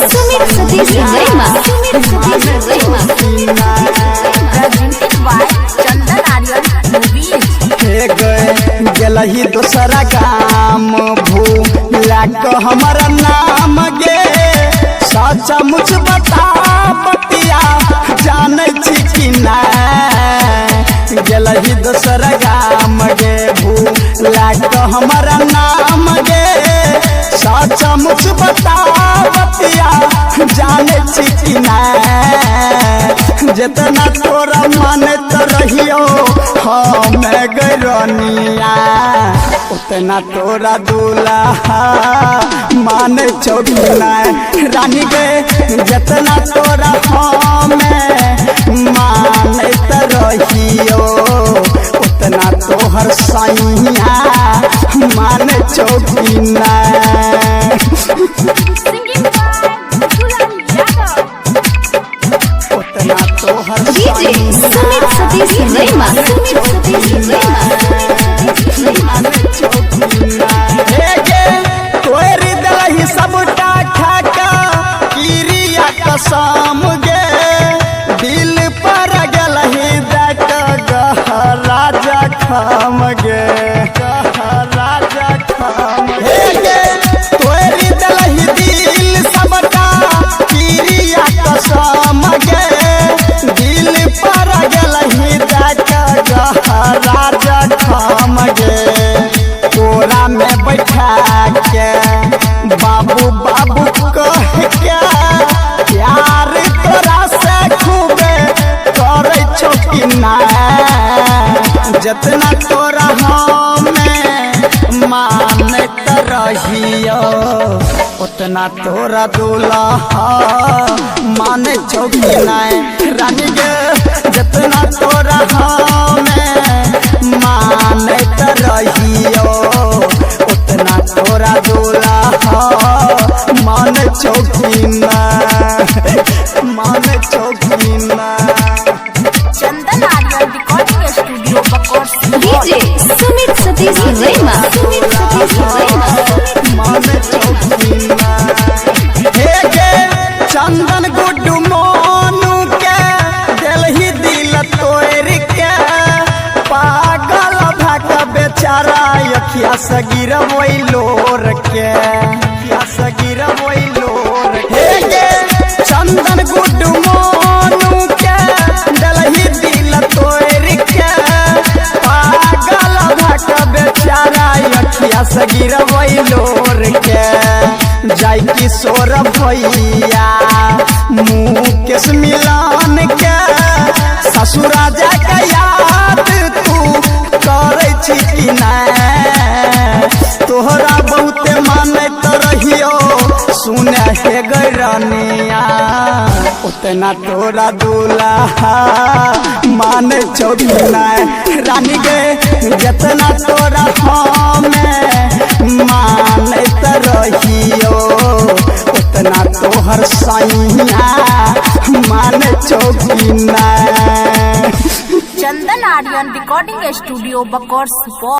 सुमित सतीश रैमा चंदन Aryan movies हे गए गेलही दोसरा काम भूला को हमारा नाम गे सच्चा मुझ बता बतिया जाने छी कि ना गेलही दोसरा काम गे भूला को हमारा नाम गे सच्चा मुझ बता बतिया जाने छी कि ना जितना तोरा माने तो रहियो हम गरनिया उतना तोरा दूल्हा माने चौकिना रानी गे जितना तोरा हम माने तो रहियो उतना तोहर सैया माने चौकिना डीजे सुमित सतीश रैमा तोरी दही सबटा खाका किरिया कसम गे दिल पर गलही देख राजा खम गे राजा खम गे तोरी दही दिल सबटा किरिया कसम गे दिल पर गलही देख राजा खम गे कोरा में बैठा के बाबू बाबू कह के प्यार तोरा से खूबे करे छो कि ना जितना तोरा हमें माने तो रहियो उतना तोरा दूल्हा माने छो कि ना रानी गे जितना तोरा हमें माने तो रहियो उतना तोरा दूल्हा माने चौकीना माने चौकीना चंदन आर्यन रिकॉर्डिंग स्टूडियो बकोर्स डीजे सुमित सतीश रैमा माने चौकीना हे गे चंदन गुड्डू मोनू के दिलही दिल तोड़ के पागल भक बेचारा अखिया से गिरवै लोर के अखिया से भइल लोर हे गे चंदन गुड्डू मोनू के दलही दिल तोड़ के पागल भक बेचारा अखिया से गिरवै लोर के जाय किशोर भैया मुँह केस मिलान के ससुरा जाके याद तू करे छी कि ना तोहरा बहुते माने तो रहियो सुने हे गरनिया उतना तोरा दूल्हा माने चौकिना रानी गे जितना तोरा हमें माने तो रहियो उतना तोहर सैया माने चौकिना चंदन आर्यन रिकॉर्डिंग स्टूडियो बकोर्स।